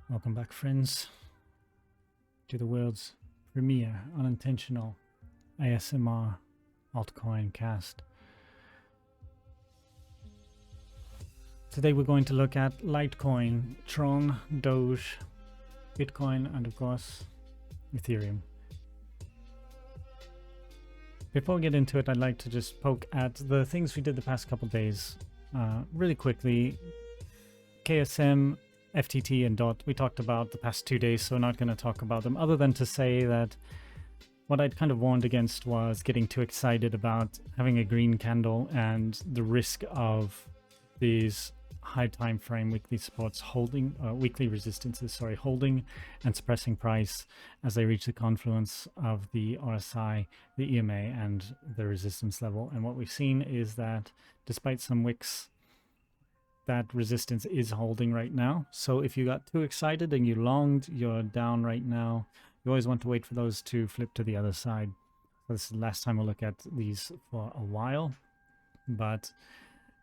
Welcome back, friends, to the world's premier unintentional ASMR altcoin cast. Today we're going to look at Litecoin, Tron, Doge, Bitcoin, and of course, Ethereum. Before we get into it, I'd like to just poke at the things we did the past couple days. Really quickly, KSM, FTT, and DOT, we talked about the past 2 days, so we're not going to talk about them, other than to say that what I'd kind of warned against was getting too excited about having a green candle and the risk of these high time frame weekly supports holding, weekly resistances, sorry, holding and suppressing price as they reach the confluence of the RSI, the EMA, and the resistance level. And what we've seen is that despite some wicks, that resistance is holding right now. So if you got too excited and you longed, you're down right now. You always want to wait for those to flip to the other side. So this is the last time we'll look at these for a while, but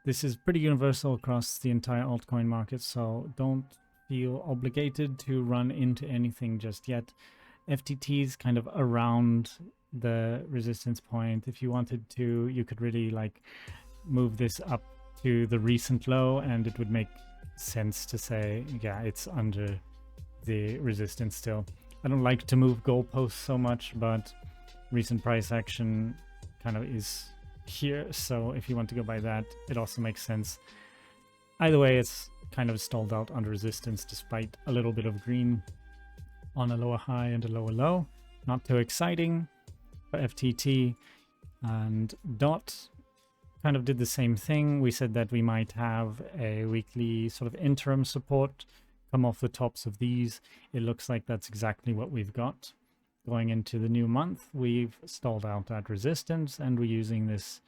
this is pretty universal across the entire altcoin market, so don't feel obligated to run into anything just yet. FTT's kind of around the resistance point. If you wanted to, you could really like move this up to the recent low, and it would make sense to say, yeah, it's under the resistance still. I don't like to move goalposts so much, but recent price action kind of is here, so if you want to go by that, it also makes sense. Either way, it's kind of stalled out under resistance despite a little bit of green on a lower high and a lower low. Not too exciting for FTT. And DOT kind of did the same thing. We said that we might have a weekly sort of interim support come off the tops of these. It looks like that's exactly what we've got. Going into the new month, we've stalled out at resistance, and we're using this.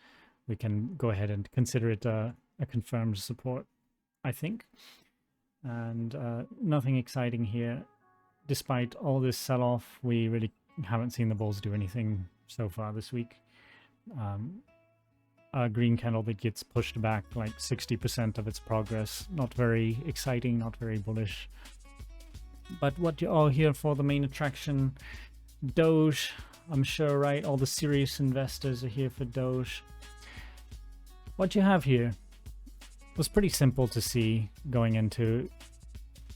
We can go ahead and consider it a confirmed support, I think. And nothing exciting here. Despite all this sell-off, we really haven't seen the bulls do anything so far this week. A green candle that gets pushed back like 60% of its progress. Not very exciting, not very bullish. But what you're all here for, the main attraction, Doge, I'm sure, right? All the serious investors are here for Doge. What you have here was pretty simple to see going into.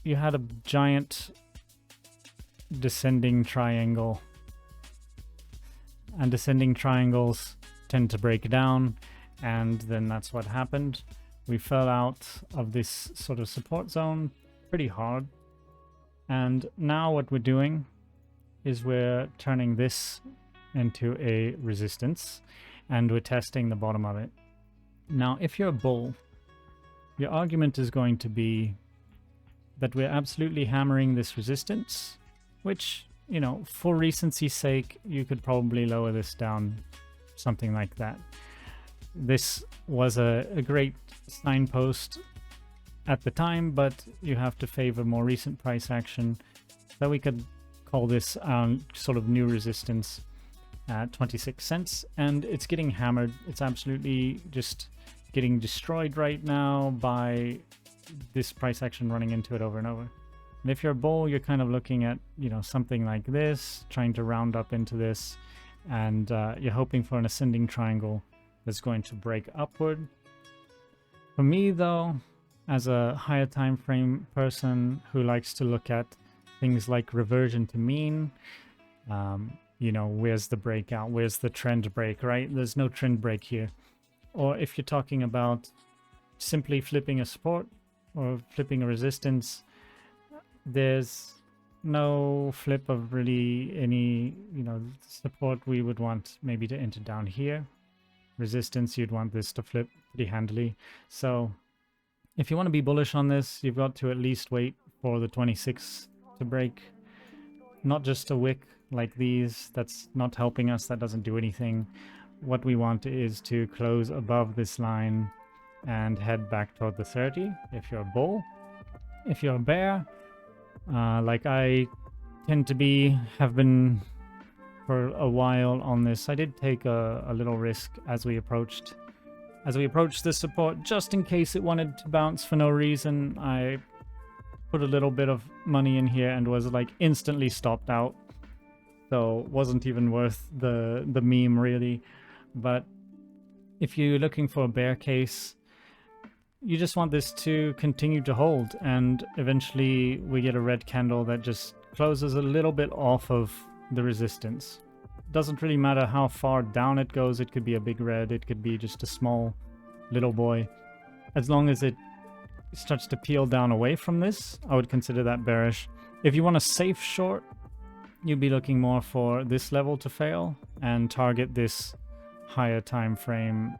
You had a giant descending triangle, and descending triangles tend to break down, and then that's what happened. We fell out of this sort of support zone pretty hard, and now what we're doing is we're turning this into a resistance, and we're testing the bottom of it. Now, if you're a bull, your argument is going to be that we're absolutely hammering this resistance, which, you know, for recency's sake, you could probably lower this down, something like that. This was a great signpost at the time, but you have to favor more recent price action. So we could call this sort of new resistance at 26 cents, and it's getting hammered. It's absolutely just getting destroyed right now by this price action running into it over and over. And if you're a bull, you're kind of looking at, you know, something like this, trying to round up into this, and you're hoping for an ascending triangle that's going to break upward. For me, though, as a higher time frame person who likes to look at things like reversion to mean, you know, where's the breakout? Where's the trend break, right? There's no trend break here. Or if you're talking about simply flipping a support or flipping a resistance, there's no flip of really any, you know, support we would want maybe to enter down here. Resistance, you'd want this to flip pretty handily. So if you want to be bullish on this, you've got to at least wait for the 26 to break. Not just a wick like these. That's not helping us. That doesn't do anything. What we want is to close above this line and head back toward the 30 if you're a bull. If you're a bear, like I tend to be, have been for a while on this, I did take a little risk as we approached this support, just in case it wanted to bounce for no reason. I put a little bit of money in here and was like instantly stopped out. So wasn't even worth the meme really. But if you're looking for a bear case, you just want this to continue to hold, and eventually we get a red candle that just closes a little bit off of the resistance. Doesn't really matter how far down it goes. It could be a big red, it could be just a small little boy. As long as it starts to peel down away from this, I would consider that bearish. If you want a safe short, you'd be looking more for this level to fail and target this higher time frame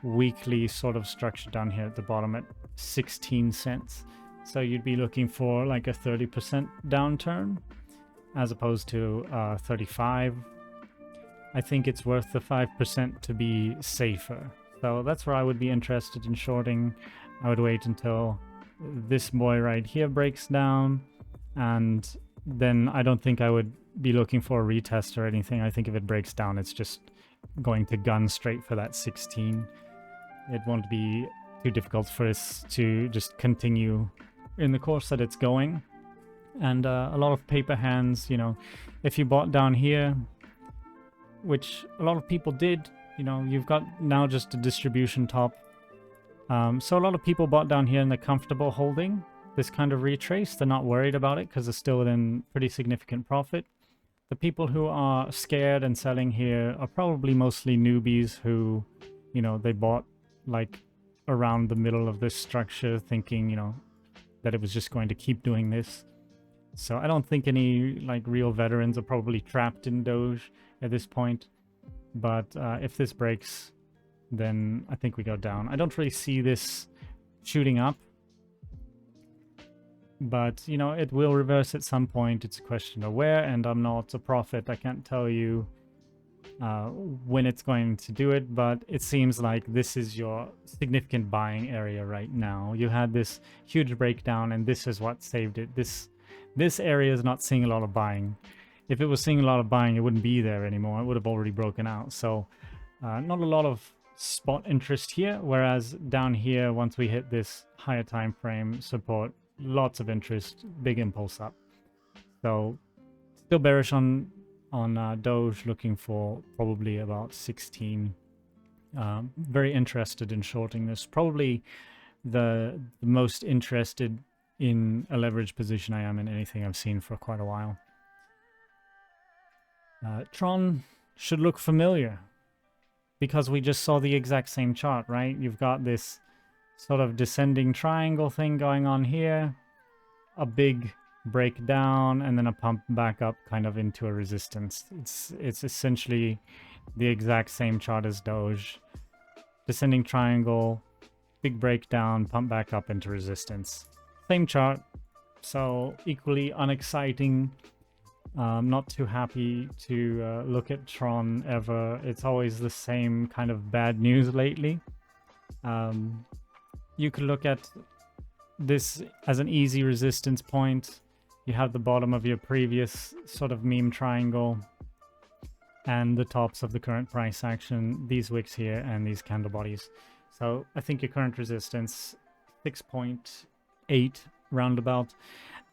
weekly sort of structure down here at the bottom at 16 cents. So you'd be looking for like a 30% downturn as opposed to 35. I think it's worth the 5% to be safer. So that's where I would be interested in shorting. I would wait until this boy right here breaks down, and then I don't think I would be looking for a retest or anything. I think if it breaks down, it's just going to gun straight for that 16. It won't be too difficult for us to just continue in the course that it's going. And a lot of paper hands, you know, if you bought down here, which a lot of people did, you know, you've got now just a distribution top. So a lot of people bought down here and they're comfortable holding this kind of retrace. They're not worried about it because they're still within pretty significant profit. The people who are scared and selling here are probably mostly newbies who, you know, they bought like around the middle of this structure thinking, you know, that it was just going to keep doing this. So I don't think any like real veterans are probably trapped in Doge at this point. But if this breaks, then I think we go down. I don't really see this shooting up, but you know, it will reverse at some point. It's a question of where, and I'm not a prophet. I can't tell you when it's going to do it, but it seems like this is your significant buying area right now. You had this huge breakdown, and this is what saved it. This area is not seeing a lot of buying. If it was seeing a lot of buying, it wouldn't be there anymore. It would have already broken out. So not a lot of spot interest here, whereas down here, once we hit this higher time frame support, lots of interest, big impulse up. So still bearish on Doge, looking for probably about 16. Very interested in shorting this. Probably the most interested in a leverage position I am in anything I've seen for quite a while. Tron should look familiar because we just saw the exact same chart, right? You've got this sort of descending triangle thing going on here, a big breakdown, and then a pump back up kind of into a resistance. It's essentially the exact same chart as Doge. Descending triangle, big breakdown, pump back up into resistance. Same chart, so equally unexciting. Not too happy to look at Tron ever. It's always the same kind of bad news lately. You could look at this as an easy resistance point. You have the bottom of your previous sort of meme triangle and the tops of the current price action, these wicks here and these candle bodies. So I think your current resistance, 6.8 roundabout.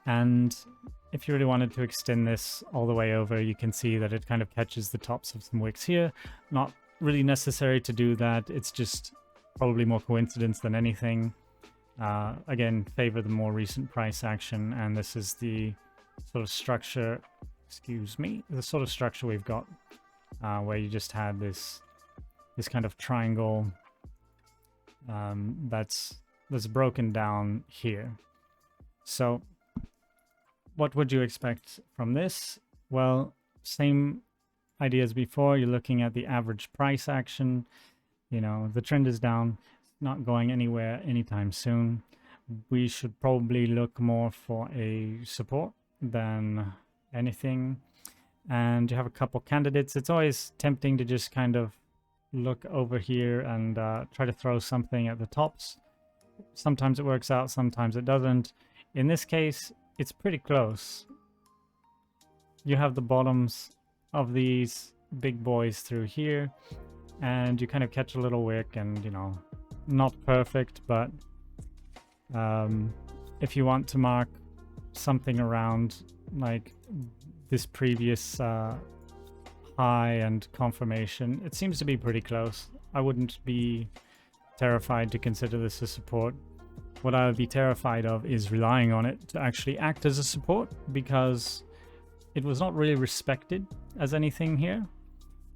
And if you really wanted to extend this all the way over, you can see that it kind of catches the tops of some wicks here. Not really necessary to do that. It's just probably more coincidence than anything. Again, favor the more recent price action, and this is the sort of structure, the sort of structure we've got, where you just had this kind of triangle that's broken down here. So what would you expect from this? Well, same idea as before. You're looking at the average price action. You know, the trend is down, not going anywhere anytime soon. We should probably look more for a support than anything. And you have a couple candidates. It's always tempting to just kind of look over here and try to throw something at the tops. Sometimes it works out, sometimes it doesn't. In this case, it's pretty close. You have the bottoms of these big boys through here, and you kind of catch a little wick, and you know, not perfect, but if you want to mark something around like this previous high and confirmation. It seems to be pretty close. I wouldn't be terrified to consider this a support. What I would be terrified of is relying on it to actually act as a support, because it was not really respected as anything here.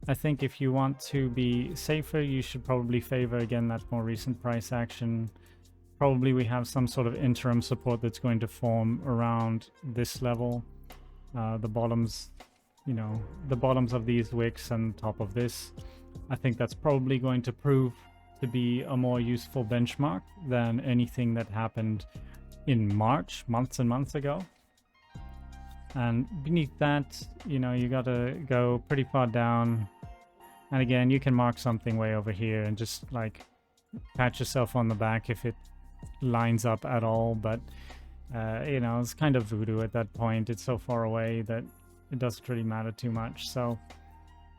I think if you want to be safer, you should probably favor, again, that more recent price action. Probably we have some sort of interim support that's going to form around this level. The bottoms, you know, the bottoms of these wicks and top of this. I think that's probably going to prove to be a more useful benchmark than anything that happened in March, months and months ago. And beneath that, you know, you gotta go pretty far down. And again, you can mark something way over here and just like pat yourself on the back if it lines up at all. But, you know, it's kind of voodoo at that point. It's so far away that it doesn't really matter too much. So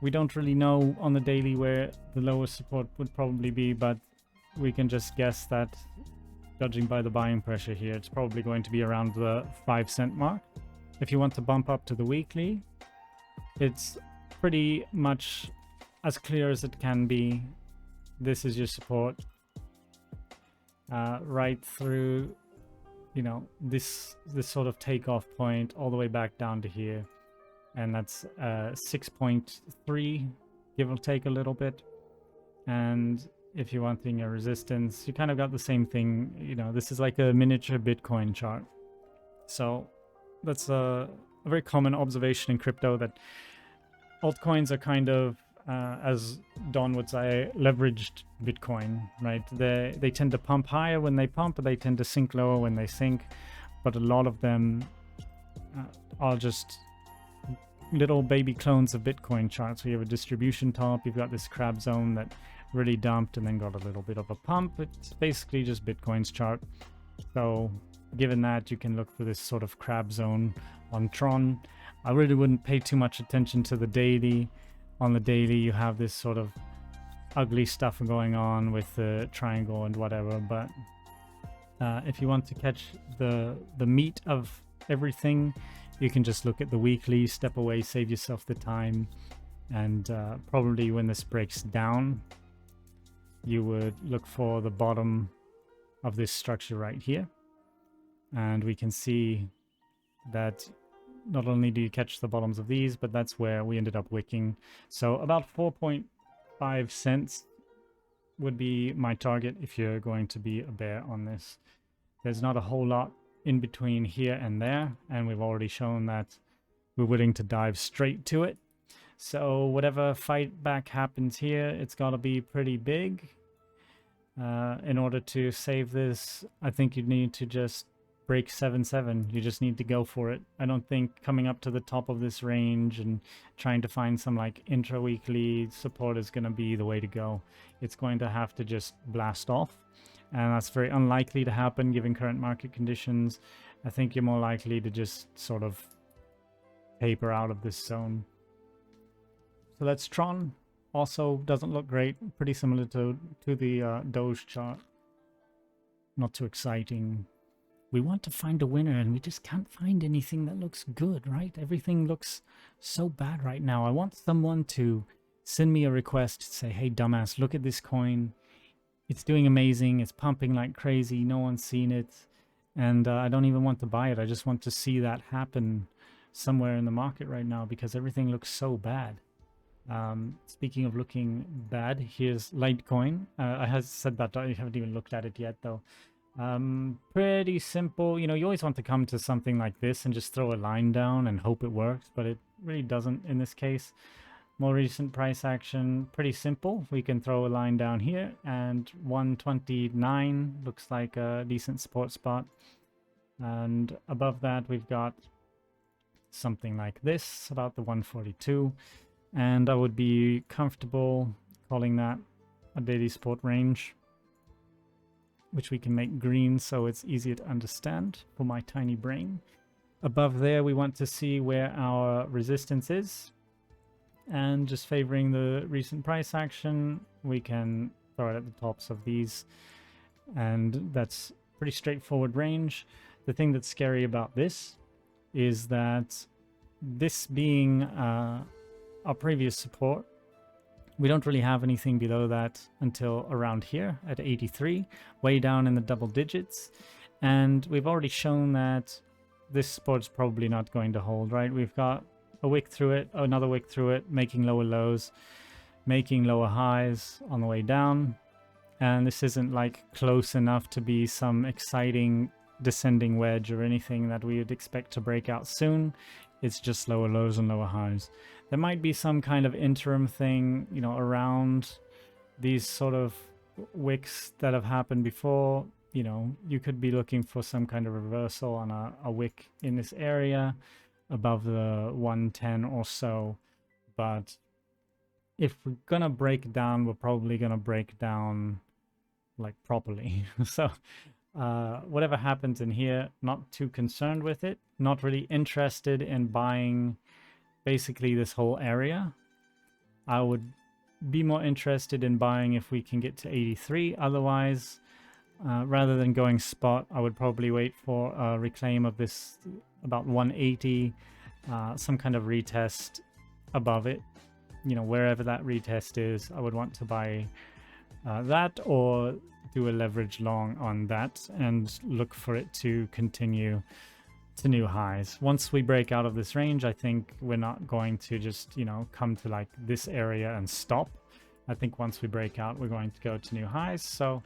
we don't really know on the daily where the lowest support would probably be, but we can just guess that, judging by the buying pressure here, it's probably going to be around the 5 cent mark. If you want to bump up to the weekly, it's pretty much as clear as it can be. This is your support right through, you know, this sort of takeoff point all the way back down to here. And that's 6.3, give or take a little bit. And if you're wanting a resistance, you kind of got the same thing. You know, this is like a miniature Bitcoin chart. So that's a very common observation in crypto, that altcoins are kind of, as Don would say, leveraged Bitcoin, right? They tend to pump higher when they pump, but they tend to sink lower when they sink. But a lot of them are just little baby clones of Bitcoin charts. So you have a distribution top, you've got this crab zone that really dumped and then got a little bit of a pump. It's basically just Bitcoin's chart. So given that, you can look for this sort of crab zone on Tron. I really wouldn't pay too much attention to the daily. On the daily, you have this sort of ugly stuff going on with the triangle and whatever. But if you want to catch the meat of everything, you can just look at the weekly, step away, save yourself the time. And probably when this breaks down, you would look for the bottom of this structure right here. And we can see that not only do you catch the bottoms of these, but that's where we ended up wicking. So about 4.5 cents would be my target if you're going to be a bear on this. There's not a whole lot in between here and there, and we've already shown that we're willing to dive straight to it. So whatever fight back happens here, it's got to be pretty big. In order to save this, I think you'd need to just break 7.7. You just need to go for it. I don't think coming up to the top of this range and trying to find some like intra-weekly support is going to be the way to go. It's going to have to just blast off, and that's very unlikely to happen given current market conditions. I think you're more likely to just sort of taper out of this zone. So that's Tron. Also doesn't look great. Pretty similar to the DOGE chart. Not too exciting. We want to find a winner and we just can't find anything that looks good, right? Everything looks so bad right now. I want someone to send me a request to say, hey, dumbass, look at this coin. It's doing amazing. It's pumping like crazy. No one's seen it. And I don't even want to buy it. I just want to see that happen somewhere in the market right now because everything looks so bad. Speaking of looking bad, here's Litecoin. I have said that I haven't even looked at it yet, though. Pretty simple. You know, you always want to come to something like this and just throw a line down and hope it works, but it really doesn't in this case. More recent price action, pretty simple. We can throw a line down here, and 129 looks like a decent support spot. And above that, we've got something like this, about the 142. And I would be comfortable calling that a daily support range, which we can make green so it's easier to understand for my tiny brain. Above there, we want to see where our resistance is. And just favoring the recent price action, we can throw it at the tops of these. And that's pretty straightforward range. the thing that's scary about this is that this being our previous support, we don't really have anything below that until around here at 83, way down in the double digits. And we've already shown that this support's probably not going to hold, right? We've got a wick through it, another wick through it, making lower lows, making lower highs on the way down. And this isn't like close enough to be some exciting descending wedge or anything that we would expect to break out soon. It's just lower lows and lower highs. There might be some kind of interim thing, you know, around these sort of wicks that have happened before. You know, you could be looking for some kind of reversal on a wick in this area above the 110 or so. But if we're gonna break down, we're probably gonna break down like properly. So whatever happens in here, not too concerned with it, not really interested in buying basically this whole area. I would be more interested in buying if we can get to 83. Otherwise, rather than going spot, I would probably wait for a reclaim of this about 180, some kind of retest above it. You know, wherever that retest is, I would want to buy that, or do a leverage long on that and look for it to continue to new highs. Once we break out of this range, I think we're not going to just, you know, come to like this area and stop. I think once we break out, we're going to go to new highs. So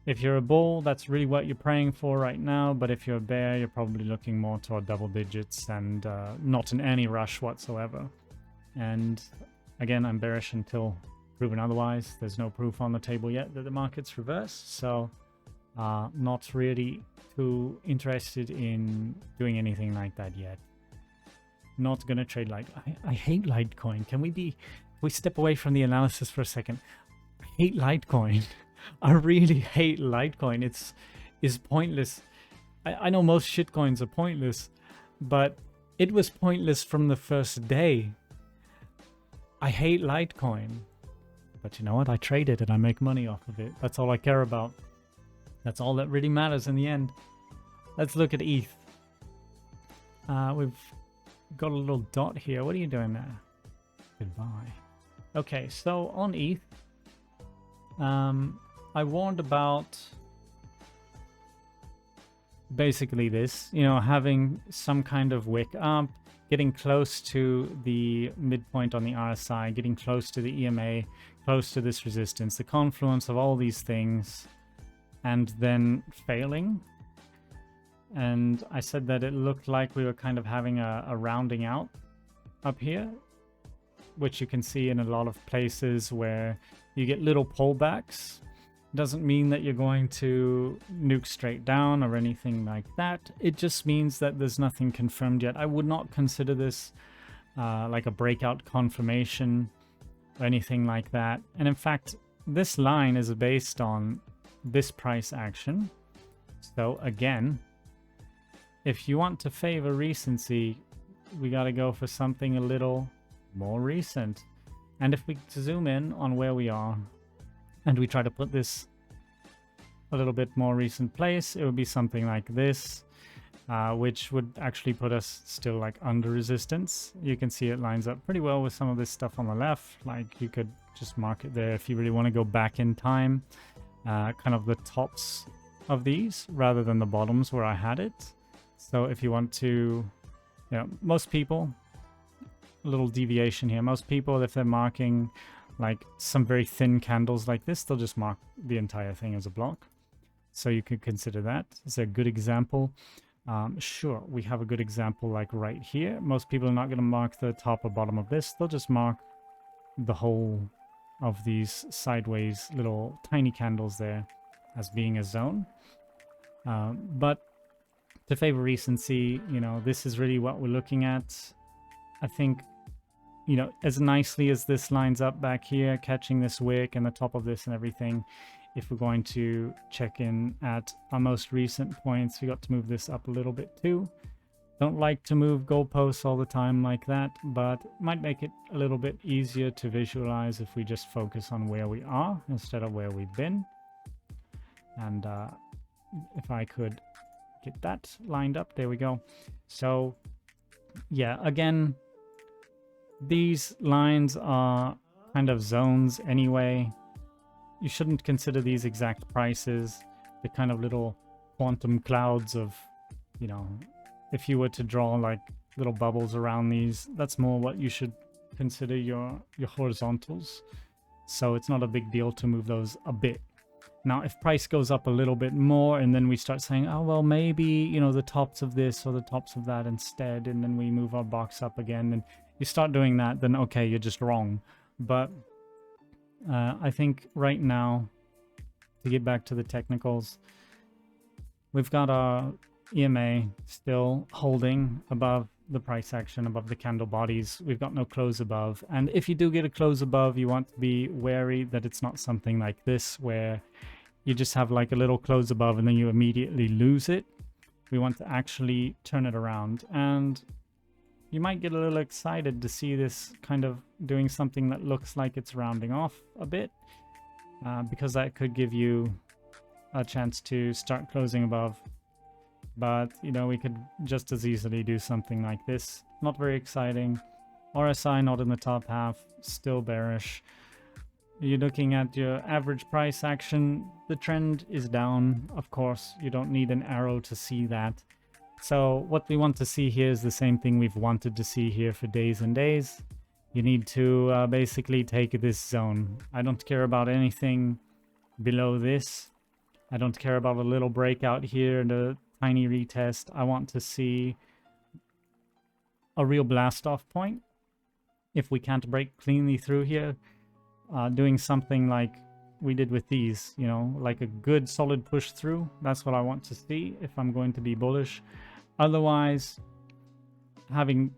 if you're a bull, that's really what you're praying for right now. But if you're a bear, you're probably looking more toward double digits and not in any rush whatsoever. And again, I'm bearish until proven otherwise. There's no proof on the table yet that the market's reversed. So not really too interested in doing anything like that yet. Not gonna trade I hate Litecoin. Can we step away from the analysis for a second? I hate Litecoin. I really hate Litecoin. It's pointless. I know most shitcoins are pointless, but it was pointless from the first day. I hate Litecoin. But you know what? I trade it and I make money off of it. That's all I care about. That's all that really matters in the end. Let's look at ETH. We've got a little dot here. What are you doing there? Goodbye. Okay, so on ETH, I warned about basically this, you know, having some kind of wick up, getting close to the midpoint on the RSI, getting close to the EMA, close to this resistance, the confluence of all these things, and then failing. And I said that it looked like we were kind of having a rounding out up here, which you can see in a lot of places where you get little pullbacks. Doesn't mean that you're going to nuke straight down or anything like that. It just means that there's nothing confirmed yet. I would not consider this like a breakout confirmation or anything like that. And in fact, this line is based on this price action. So again, if you want to favor recency, we got to go for something a little more recent. And if we zoom in on where we are, and we try to put this a little bit more recent place, it would be something like this, which would actually put us still like under resistance. You can see it lines up pretty well with some of this stuff on the left. Like you could just mark it there if you really want to go back in time, kind of the tops of these rather than the bottoms where I had it. So if you want to, you know, most people, a little deviation here, most people, if they're marking like some very thin candles like this, they'll just mark the entire thing as a block. So you could consider that as a good example. Sure, we have a good example like right here. Most people are not going to mark the top or bottom of this. They'll just mark the whole of these sideways little tiny candles there as being a zone. But to favor recency, you know, this is really what we're looking at. I think, you know, as nicely as this lines up back here, catching this wick and the top of this and everything, if we're going to check in at our most recent points, we got to move this up a little bit too. Don't like to move goalposts all the time like that, but might make it a little bit easier to visualize if we just focus on where we are instead of where we've been. And if I could get that lined up. There we go. So yeah, again, these lines are kind of zones anyway. You shouldn't consider these exact prices. They're kind of little quantum clouds of, you know, if you were to draw like little bubbles around these, that's more what you should consider your horizontals. So it's not a big deal to move those a bit. Now, if price goes up a little bit more and then we start saying, oh, well, maybe, you know, the tops of this or the tops of that instead, and then we move our box up again, and you start doing that, then okay, you're just wrong. But I think right now, to get back to the technicals, we've got our EMA still holding above the price action, above the candle bodies. We've got no close above. And if you do get a close above, you want to be wary that it's not something like this, where you just have like a little close above and then you immediately lose it. We want to actually turn it around. And you might get a little excited to see this kind of doing something that looks like it's rounding off a bit, because that could give you a chance to start closing above. But, you know, we could just as easily do something like this. Not very exciting. RSI not in the top half, still bearish. You're looking at your average price action. The trend is down, of course. You don't need an arrow to see that. So what we want to see here is the same thing we've wanted to see here for days and days. You need to basically take this zone. I don't care about anything below this. I don't care about a little breakout here, the tiny retest. I want to see a real blast off point. If we can't break cleanly through here, doing something like we did with these, you know, like a good solid push through. That's what I want to see if I'm going to be bullish. Otherwise, having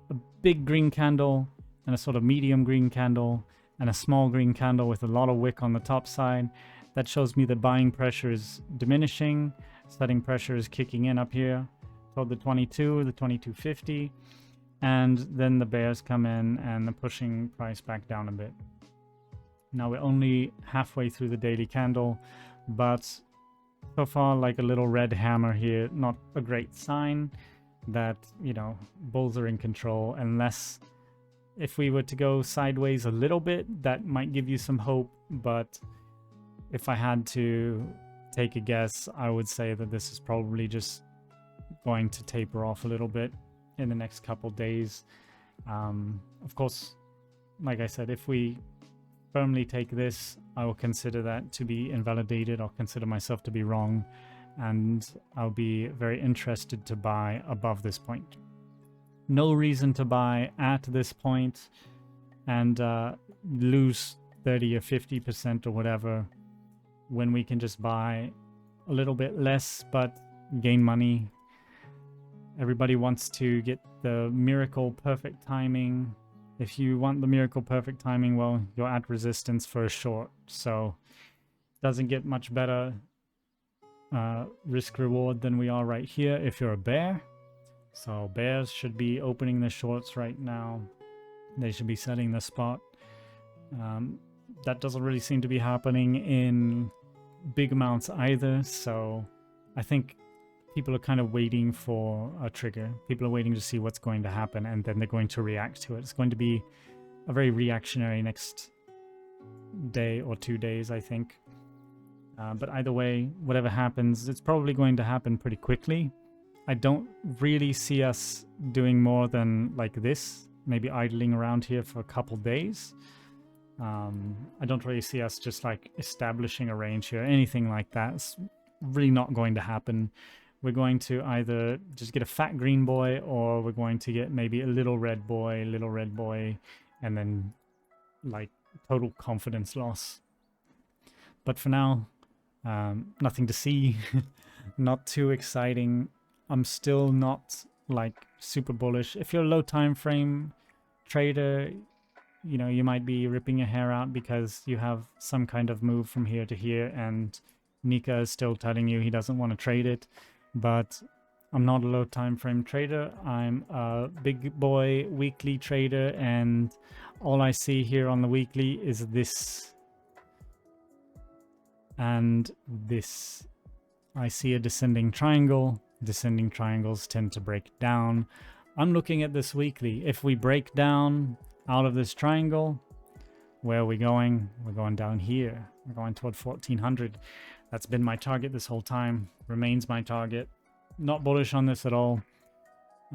a big green candle and a sort of medium green candle and a small green candle with a lot of wick on the top side, that shows me the buying pressure is diminishing. Setting pressure is kicking in up here toward the 22, the 2250, and then the bears come in and they're pushing price back down a bit. Now we're only halfway through the daily candle, but so far like a little red hammer here, not a great sign that, you know, bulls are in control, unless if we were to go sideways a little bit, that might give you some hope. But if I had to take a guess, I would say that this is probably just going to taper off a little bit in the next couple days. Of course, like I said, if we firmly take this, I will consider that to be invalidated. I'll consider myself to be wrong, and I'll be very interested to buy above this point. No reason to buy at this point and lose 30 or 50% or whatever, when we can just buy a little bit less but gain money. Everybody wants to get the miracle perfect timing. If you want the miracle perfect timing, well, you're at resistance for a short, so it doesn't get much better risk reward than we are right here if you're a bear. So bears should be opening the shorts right now. They should be setting the spot. That doesn't really seem to be happening in big amounts either, so I think people are kind of waiting for a trigger. People are waiting to see what's going to happen, and then they're going to react to it. It's going to be a very reactionary next day or 2 days, I think. But either way, whatever happens, it's probably going to happen pretty quickly. I don't really see us doing more than like this, maybe idling around here for a couple days. I don't really see us just like establishing a range here, anything like that. It's really not going to happen. We're going to either just get a fat green boy, or we're going to get maybe a little red boy, and then like total confidence loss. But for now, nothing to see. Not too exciting. I'm still not like super bullish. If you're a low time frame trader, you know, you might be ripping your hair out because you have some kind of move from here to here, and Nika is still telling you he doesn't want to trade it. But I'm not a low time frame trader. I'm a big boy weekly trader, and all I see here on the weekly is this and this. I see a descending triangle. Descending triangles tend to break down. I'm looking at this weekly. If we break down out of this triangle, where are we going? We're going down here. We're going toward 1400. That's been my target this whole time. Remains my target. Not bullish on this at all.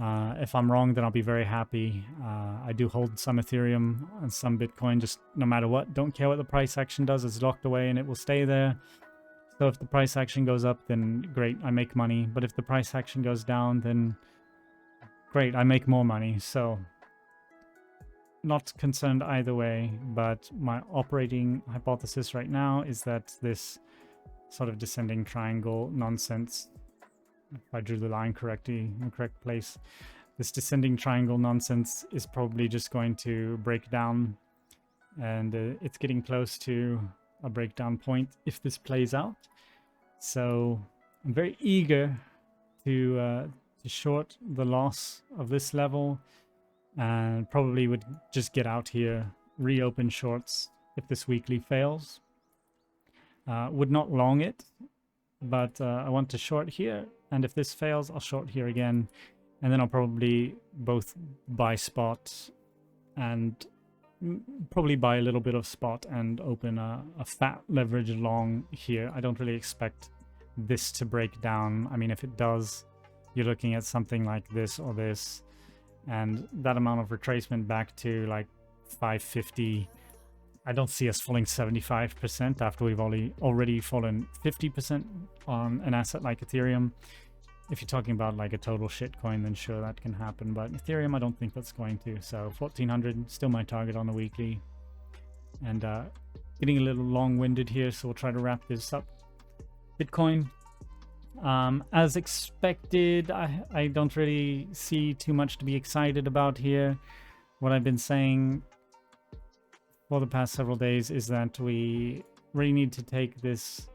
If I'm wrong, then I'll be very happy. I do hold some Ethereum and some Bitcoin, just no matter what. Don't care what the price action does. It's locked away and it will stay there. So if the price action goes up, then great, I make money. But if the price action goes down, then great, I make more money. So not concerned either way, but my operating hypothesis right now is that this sort of descending triangle nonsense, if I drew the line correctly in the correct place, this descending triangle nonsense is probably just going to break down, and it's getting close to a breakdown point if this plays out. So I'm very eager to short the loss of this level, and probably would just get out here, reopen shorts if this weekly fails. Would not long it, but I want to short here, and if this fails, I'll short here again, and then I'll probably both buy spot and probably buy a little bit of spot and open a fat leverage long here. I don't really expect this to break down. I mean, if it does, you're looking at something like this or this, and that amount of retracement back to like 550. I don't see us falling 75% after we've already fallen 50% on an asset like Ethereum. If you're talking about like a total shitcoin, then sure, that can happen. But Ethereum, I don't think that's going to. So 1400, still my target on the weekly. And getting a little long-winded here, so we'll try to wrap this up. Bitcoin, as expected, I don't really see too much to be excited about here. What I've been saying for the past several days is that we really need to take this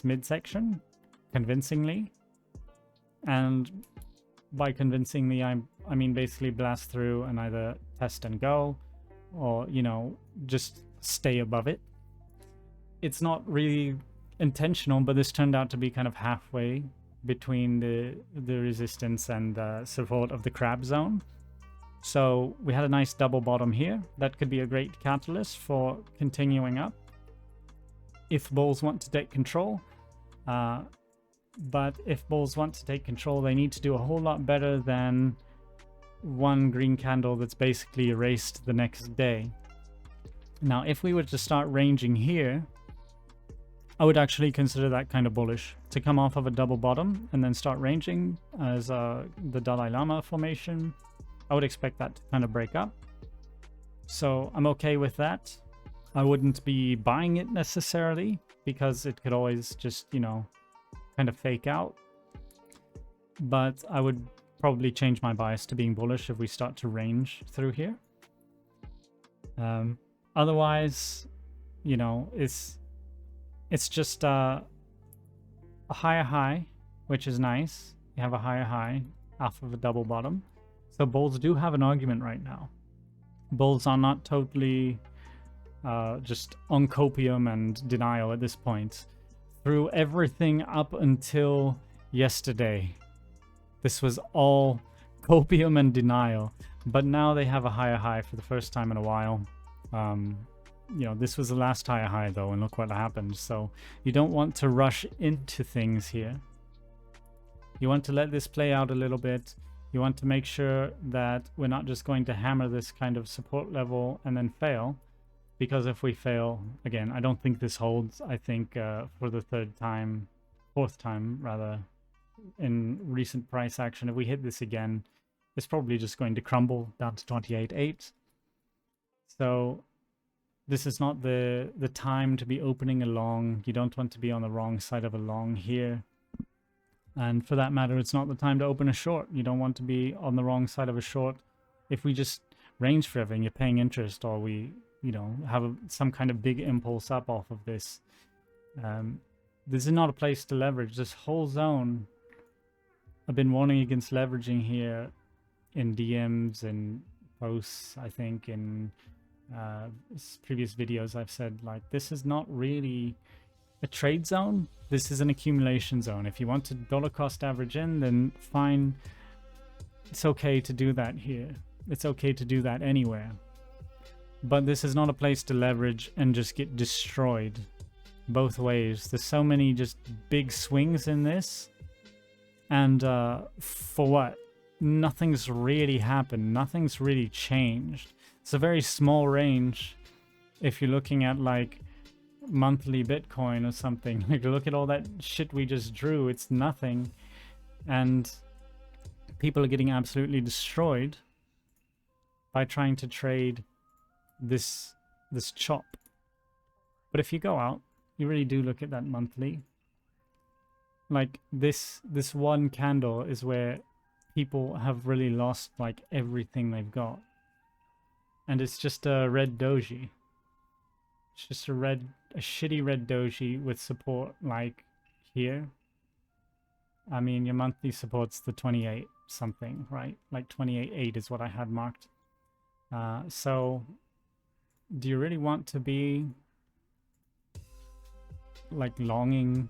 midsection convincingly. And by convincingly, I mean basically blast through and either test and go, or, you know, just stay above it. It's not really intentional, but this turned out to be kind of halfway between the resistance and the support of the crab zone. So we had a nice double bottom here. That could be a great catalyst for continuing up if bulls want to take control. But if bulls want to take control, they need to do a whole lot better than one green candle that's basically erased the next day. Now, if we were to start ranging here, I would actually consider that kind of bullish. To come off of a double bottom and then start ranging as the Dalai Lama formation, I would expect that to kind of break up. So I'm okay with that. I wouldn't be buying it necessarily, because it could always just, you know, kind of fake out. But I would probably change my bias to being bullish if we start to range through here. Otherwise, you know, it's just a higher high, which is nice. You have a higher high off of a double bottom. So bulls do have an argument right now. Bulls are not totally just on copium and denial at this point. Through everything up until yesterday, this was all copium and denial. But now they have a higher high for the first time in a while. You know, this was the last higher high though, and look what happened. So you don't want to rush into things here. You want to let this play out a little bit. You want to make sure that we're not just going to hammer this kind of support level and then fail. Because if we fail, again, I don't think this holds. I think for the fourth time rather, in recent price action, if we hit this again, it's probably just going to crumble down to 28.8. So this is not the time to be opening a long. You don't want to be on the wrong side of a long here. And for that matter, it's not the time to open a short. You don't want to be on the wrong side of a short. If we just range for everything, you're paying interest, or we, you know, have some kind of big impulse up off of this. This is not a place to leverage. This whole zone, I've been warning against leveraging here in DMs and posts, I think, in previous videos. I've said, like, this is not really a trade zone, this is an accumulation zone. If you want to dollar cost average in, then fine. It's okay to do that here. It's okay to do that anywhere. But this is not a place to leverage and just get destroyed both ways. There's so many just big swings in this. And for what? Nothing's really happened. Nothing's really changed. It's a very small range if you're looking at like monthly Bitcoin or something. Like, look at all that shit we just drew. It's nothing. And people are getting absolutely destroyed by trying to trade this chop. But if you go out, you really do look at that monthly. Like this one candle is where people have really lost like everything they've got. And it's just a red doji. It's just a shitty red doji with support like here. I mean, your monthly support's the 28 something, right? Like 28.8 is what I had marked. So do you really want to be like longing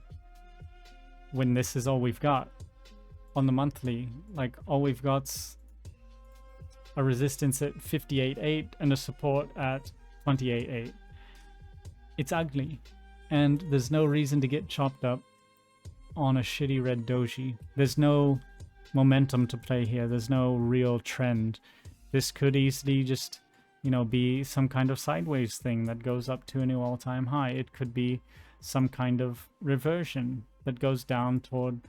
when this is all we've got on the monthly? Like, all we've got's a resistance at 58.8 and a support at 28.8. It's ugly, and there's no reason to get chopped up on a shitty red doji. There's no momentum to play here. There's no real trend. This could easily just, you know, be some kind of sideways thing that goes up to a new all-time high. It could be some kind of reversion that goes down toward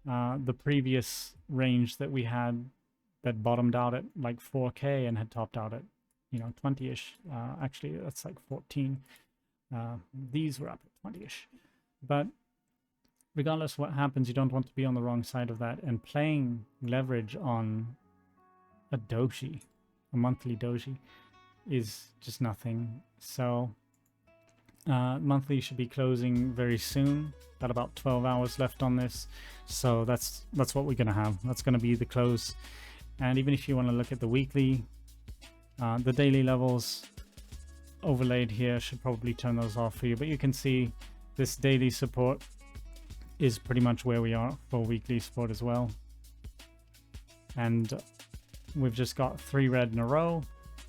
the previous range that we had that bottomed out at like 4K and had topped out at, you know, 20-ish. Actually, that's like 14. These were up at 20-ish. But regardless of what happens, you don't want to be on the wrong side of that. And playing leverage on a doji, a monthly doji, is just nothing. So monthly should be closing very soon. Got about 12 hours left on this, so that's what we're gonna have. That's gonna be the close. And even if you want to look at the weekly, the daily levels overlaid here should probably turn those off for you. But you can see this daily support is pretty much where we are for weekly support as well. And we've just got 3 red in a row.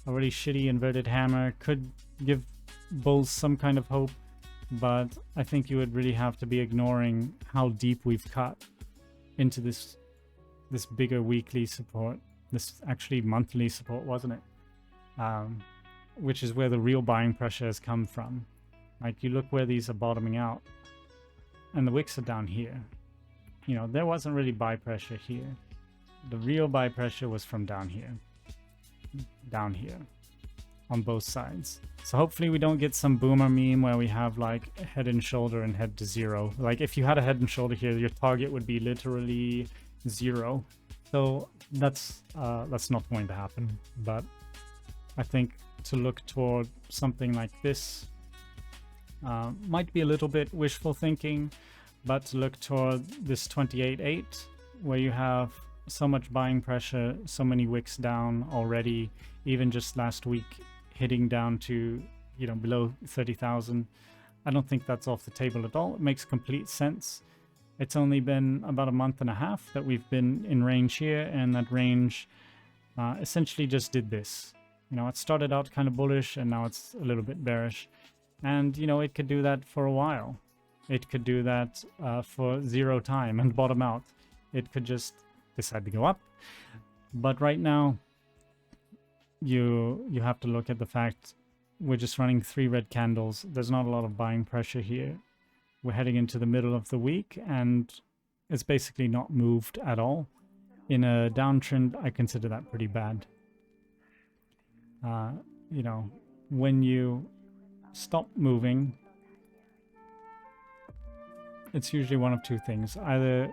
A really shitty inverted hammer could give bulls some kind of hope, but I think you would really have to be ignoring how deep we've cut into this bigger weekly support. This actually monthly support, wasn't it? Which is where the real buying pressure has come from. Like, you look where these are bottoming out, and the wicks are down here. You know, there wasn't really buy pressure here. The real buy pressure was from down here, on both sides. So hopefully we don't get some boomer meme where we have like head and shoulder and head to 0. Like, if you had a head and shoulder here, your target would be literally 0. So that's not going to happen. But I think to look toward something like this might be a little bit wishful thinking, but to look toward this 28.8 where you have so much buying pressure, so many wicks down already, even just last week hitting down to, you know, below 30,000. I don't think that's off the table at all. It makes complete sense. It's only been about a month and a half that we've been in range here, and that range essentially just did this. You know, it started out kind of bullish, and now it's a little bit bearish. And, you know, it could do that for a while. It could do that for 0 time and bottom out. It could just decide to go up. But right now, you have to look at the fact we're just running 3 red candles. There's not a lot of buying pressure here. We're heading into the middle of the week, and it's basically not moved at all. In a downtrend, I consider that pretty bad. You know, when you stop moving, it's usually one of 2 things. Either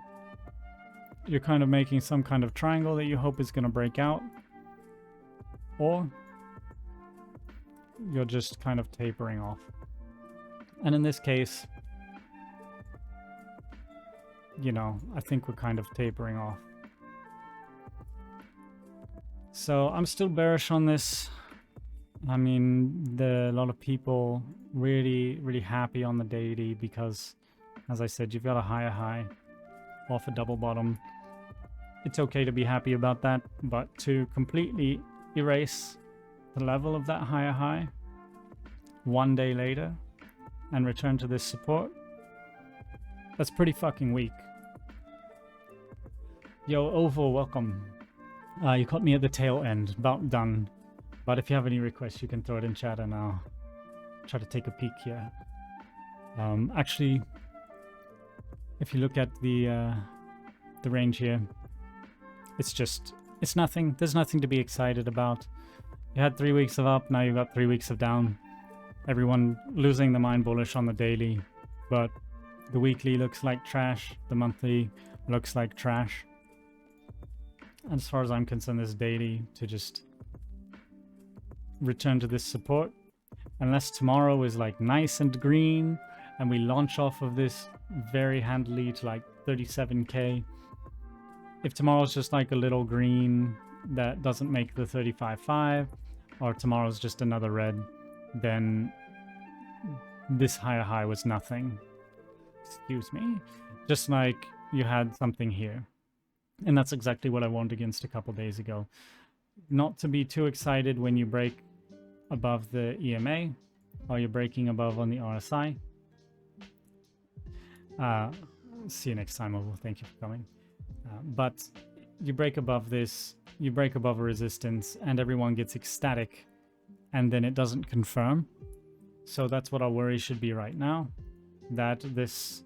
you're kind of making some kind of triangle that you hope is going to break out, or you're just kind of tapering off. And in this case, you know, I think we're kind of tapering off. So I'm still bearish on this. I mean, a lot of people really happy on the daily because, as I said, you've got a higher high off a double bottom. It's okay to be happy about that, but to completely erase the level of that higher high one day later and return to this support, that's pretty fucking weak. Yo, Oval, welcome. You caught me at the tail end, about done. But if you have any requests, you can throw it in chat and I'll try to take a peek here. Actually, if you look at the range here, it's nothing. There's nothing to be excited about. You had 3 weeks of up, now you've got 3 weeks of down. Everyone losing the mind bullish on the daily, but the weekly looks like trash. The monthly looks like trash. And as far as I'm concerned, this daily to just return to this support, unless tomorrow is like nice and green and we launch off of this very handily to like 37k. If tomorrow's just like a little green that doesn't make the 35.5, or tomorrow's just another red, then this higher high was nothing. Excuse me. Just like you had something here. And that's exactly what I warned against a couple days ago. Not to be too excited when you break above the EMA, or you're breaking above on the RSI. See you next time, Oval. Thank you for coming. But you break above this, you break above a resistance, and everyone gets ecstatic, and then it doesn't confirm. So that's what our worry should be right now. That this,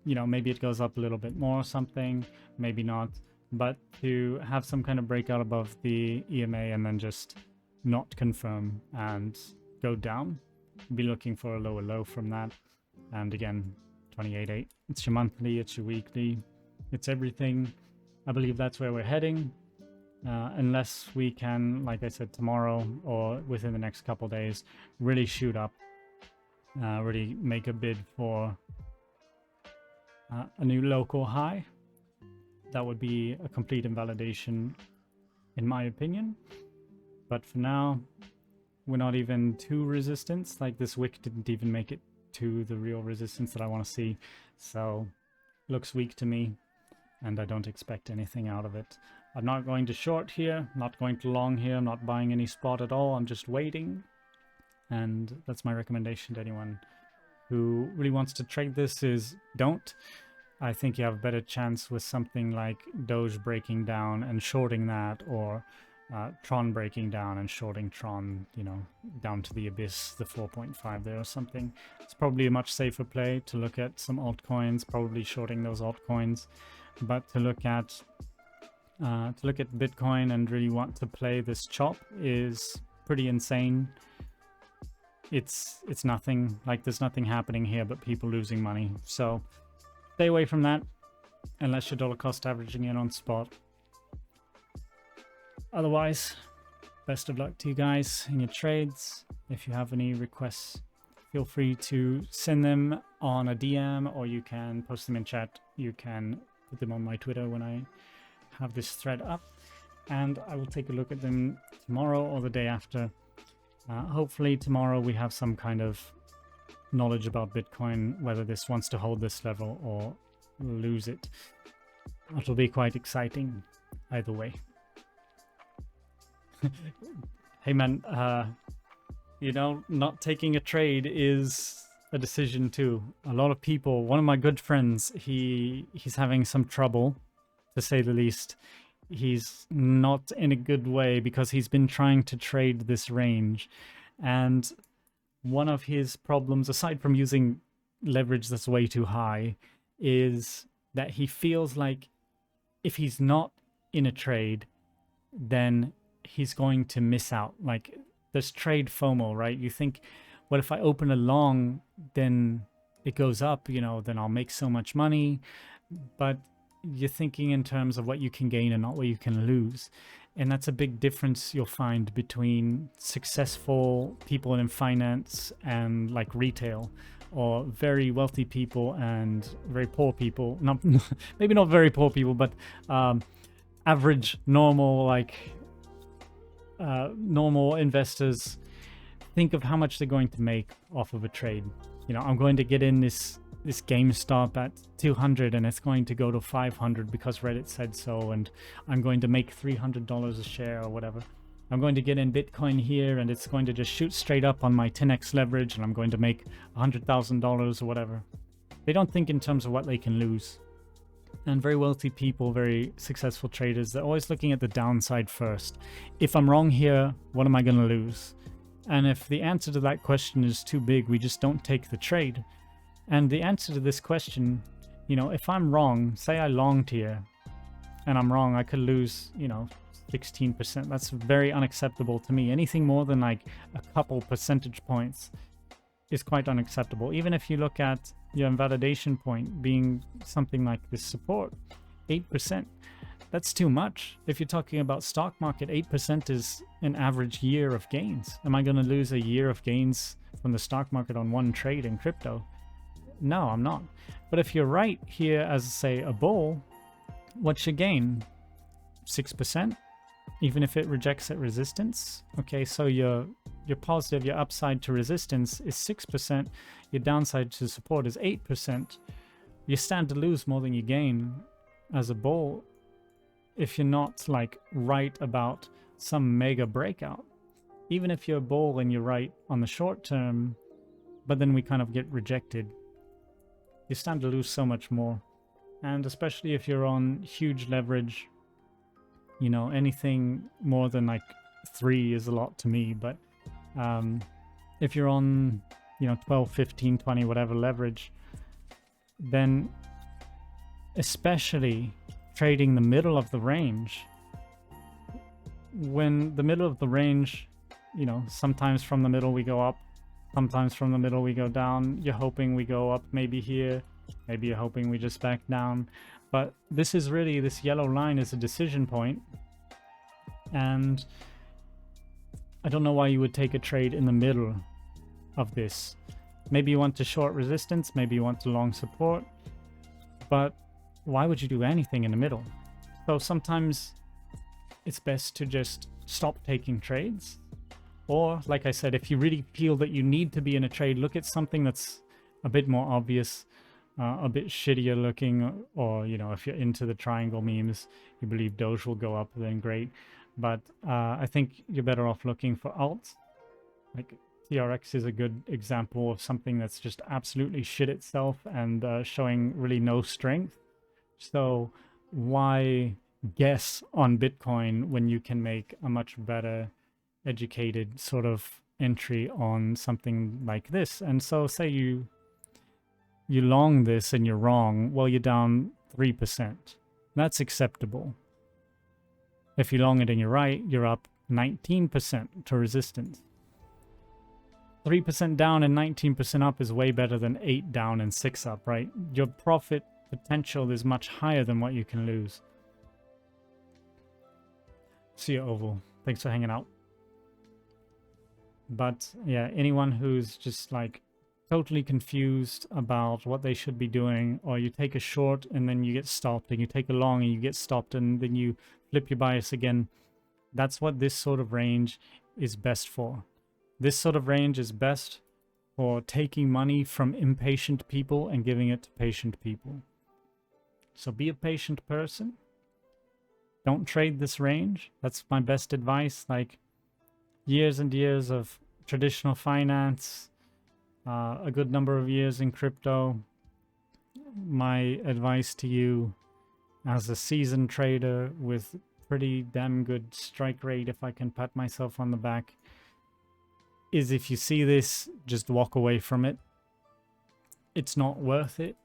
you know, maybe it goes up a little bit more or something, maybe not. But to have some kind of breakout above the EMA and then just not confirm and go down, be looking for a lower low from that. And again, 28.8. It's your monthly, it's your weekly, it's everything. I believe that's where we're heading. Unless we can, like I said, tomorrow or within the next couple days, really shoot up, really make a bid for a new local high. That would be a complete invalidation, in my opinion. But for now, we're not even to resistance. Like, this wick didn't even make it to the real resistance that I want to see. So, looks weak to me, and I don't expect anything out of it. I'm not going to short here, not going to long here, I'm not buying any spot at all, I'm just waiting. And that's my recommendation to anyone who really wants to trade this is don't. I think you have a better chance with something like DOGE breaking down and shorting that, or Tron breaking down and shorting Tron, you know, down to the abyss, the 4.5 there or something. It's probably a much safer play to look at some altcoins, probably shorting those altcoins. But to look at Bitcoin and really want to play this chop is pretty insane. It's nothing, like there's nothing happening here but people losing money. So stay away from that unless you're dollar cost averaging in on spot. Otherwise, best of luck to you guys in your trades. If you have any requests, feel free to send them on a DM, or you can post them in chat. You can put them on my Twitter when I have this thread up, and I will take a look at them tomorrow or the day after. Hopefully tomorrow we have some kind of knowledge about Bitcoin, whether this wants to hold this level or lose it. It'll be quite exciting either way. Hey man, you know, not taking a trade is a decision too. A lot of people, one of my good friends, he's having some trouble, to say the least. He's not in a good way because he's been trying to trade this range, and one of his problems, aside from using leverage that's way too high, is that he feels like if he's not in a trade, then he's going to miss out. Like, there's trade FOMO, right? You think, well, if I open a long, then it goes up, you know, then I'll make so much money. But you're thinking in terms of what you can gain and not what you can lose. And that's a big difference you'll find between successful people in finance and like retail, or very wealthy people and very poor people. Not maybe not very poor people, but average, normal, like normal investors. think of how much they're going to make off of a trade. You know, I'm going to get in this GameStop at 200 and it's going to go to 500 because Reddit said so, and I'm going to make $300 a share or whatever. I'm going to get in Bitcoin here and it's going to just shoot straight up on my 10x leverage and I'm going to make $100,000 or whatever. They don't think in terms of what they can lose. And very wealthy people, very successful traders, they're always looking at the downside first. If I'm wrong here, what am I going to lose? And if the answer to that question is too big, we just don't take the trade. And the answer to this question, you know, if I'm wrong, say I longed here and I'm wrong, I could lose, you know, 16%. That's very unacceptable to me. Anything more than like a couple percentage points is quite unacceptable. Even if you look at your invalidation point being something like this support, 8%, that's too much. If you're talking about stock market, 8% is an average year of gains. Am I going to lose a year of gains from the stock market on one trade in crypto? No, I'm not. But if you're right here as, say, a bull, what's your gain? 6%? Even if it rejects at resistance? Okay, so your positive, your upside to resistance is 6%. Your downside to support is 8%. You stand to lose more than you gain as a bull if you're not like right about some mega breakout. Even if you're a bull and you're right on the short term, but then we kind of get rejected, you stand to lose so much more. And especially if you're on huge leverage, you know, anything more than like 3 is a lot to me. But if you're on, you know, 12, 15, 20, whatever leverage, then especially trading the middle of the range, when the middle of the range, you know, sometimes from the middle we go up, sometimes from the middle we go down. You're hoping we go up maybe here, maybe you're hoping we just back down. But this is really, this yellow line is a decision point. And I don't know why you would take a trade in the middle of this. Maybe you want to short resistance, maybe you want to long support, but why would you do anything in the middle? So sometimes it's best to just stop taking trades. Or, like I said, if you really feel that you need to be in a trade, look at something that's a bit more obvious, a bit shittier looking, or, you know, if you're into the triangle memes, you believe Doge will go up, then great. But I think you're better off looking for alts. Like TRX is a good example of something that's just absolutely shit itself and showing really no strength. So why guess on Bitcoin when you can make a much better educated sort of entry on something like this? And so say you long this and you're wrong, well, you're down 3%. That's acceptable. If you long it and you're right, you're up 19% to resistance. 3% down and 19% up is way better than 8 down and 6 up, right? Your profit potential is much higher than what you can lose. See you, Oval. Thanks for hanging out. But yeah, anyone who's just like totally confused about what they should be doing, or you take a short and then you get stopped, and you take a long and you get stopped, and then you flip your bias again, that's what this sort of range is best for. This sort of range is best for taking money from impatient people and giving it to patient people. So be a patient person. Don't trade this range. That's my best advice. Like years and years of traditional finance, a good number of years in crypto. My advice to you as a seasoned trader with pretty damn good strike rate, if I can pat myself on the back, is if you see this, just walk away from it. It's not worth it.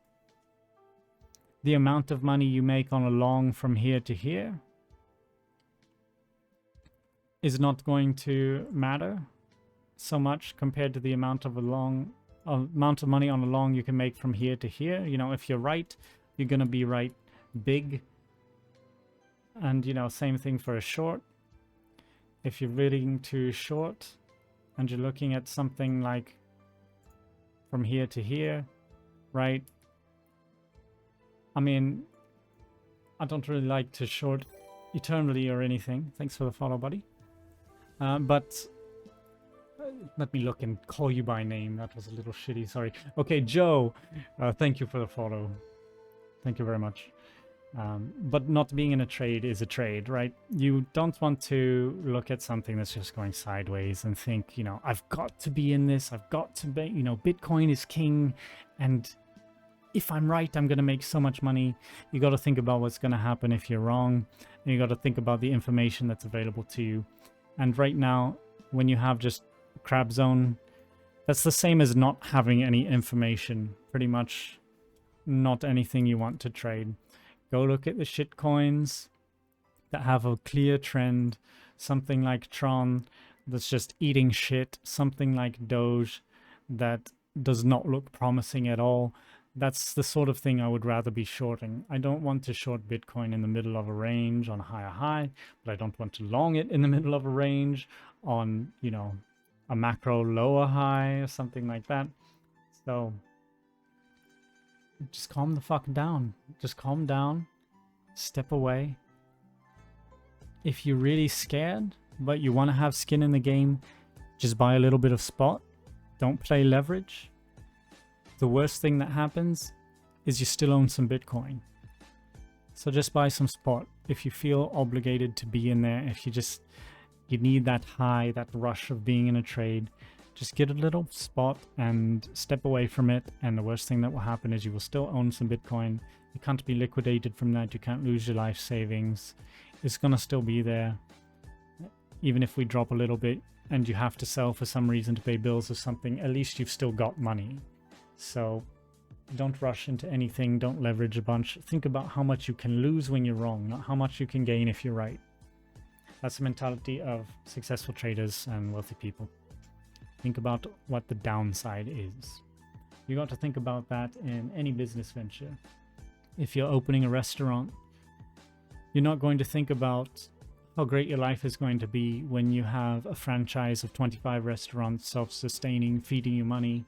The amount of money you make on a long from here to here is not going to matter so much compared to the amount of money on a long you can make from here to here. You know, if you're right, you're gonna be right big. And, you know, same thing for a short. If you're willing to short and you're looking at something like from here to here, right? I mean, I don't really like to short eternally or anything. Thanks for the follow, buddy. But let me look and call you by name. That was a little shitty, sorry. Okay, Joe, thank you for the follow. Thank you very much. But not being in a trade is a trade, right? You don't want to look at something that's just going sideways and think, you know, I've got to be in this, I've got to be, you know, Bitcoin is king, and if I'm right, I'm going to make so much money. You got to think about what's going to happen if you're wrong, and you got to think about the information that's available to you. And right now, when you have just crab zone, that's the same as not having any information. Pretty much not anything you want to trade. Go look at the shit coins that have a clear trend. Something like Tron that's just eating shit. Something like DOGE that does not look promising at all. That's the sort of thing I would rather be shorting. I don't want to short Bitcoin in the middle of a range on a higher high, but I don't want to long it in the middle of a range on, you know, a macro lower high or something like that. So just calm the fuck down. Just calm down. Step away. If you're really scared, but you want to have skin in the game, just buy a little bit of spot. Don't play leverage. The worst thing that happens is you still own some Bitcoin. So just buy some spot. If you feel obligated to be in there, if you need that high, that rush of being in a trade, just get a little spot and step away from it. And the worst thing that will happen is you will still own some Bitcoin. You can't be liquidated from that. You can't lose your life savings. It's going to still be there. Even if we drop a little bit and you have to sell for some reason to pay bills or something, at least you've still got money. So don't rush into anything. Don't leverage a bunch. Think about how much you can lose when you're wrong, not how much you can gain if you're right. That's the mentality of successful traders and wealthy people. Think about what the downside is. You got to think about that in any business venture. If you're opening a restaurant, you're not going to think about how great your life is going to be when you have a franchise of 25 restaurants, self-sustaining, feeding you money.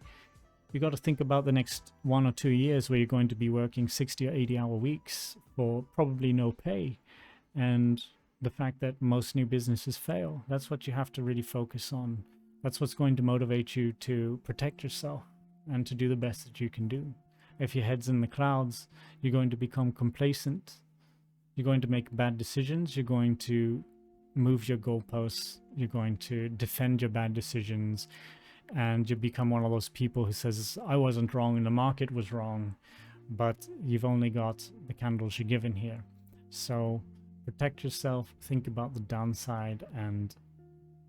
You got to think about the next 1 or 2 years where you're going to be working 60 or 80-hour weeks for probably no pay. And the fact that most new businesses fail. That's what you have to really focus on. That's what's going to motivate you to protect yourself and to do the best that you can do. If your head's in the clouds, you're going to become complacent. You're going to make bad decisions. You're going to move your goalposts. You're going to defend your bad decisions. And you become one of those people who says, I wasn't wrong and the market was wrong. But you've only got the candles you're given here. So protect yourself. Think about the downside. And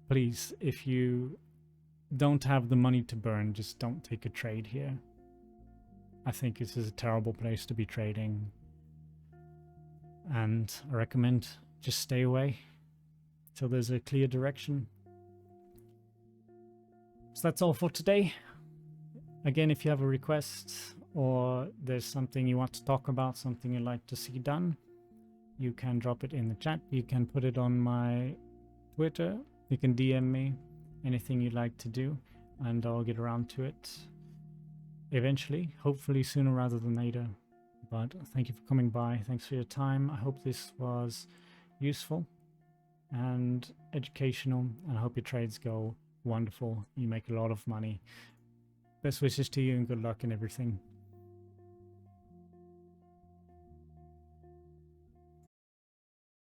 please, if you don't have the money to burn, just don't take a trade here. I think this is a terrible place to be trading. And I recommend just stay away till there's a clear direction. So that's all for today. Again, if you have a request or there's something you want to talk about, something you'd like to see done, you can drop it in the chat. You can put it on my Twitter. You can DM me anything you'd like to do, and I'll get around to it eventually, hopefully sooner rather than later. But thank you for coming by. Thanks for your time. I hope this was useful and educational, and I hope your trades go wonderful. You make a lot of money. Best wishes to you and good luck in everything.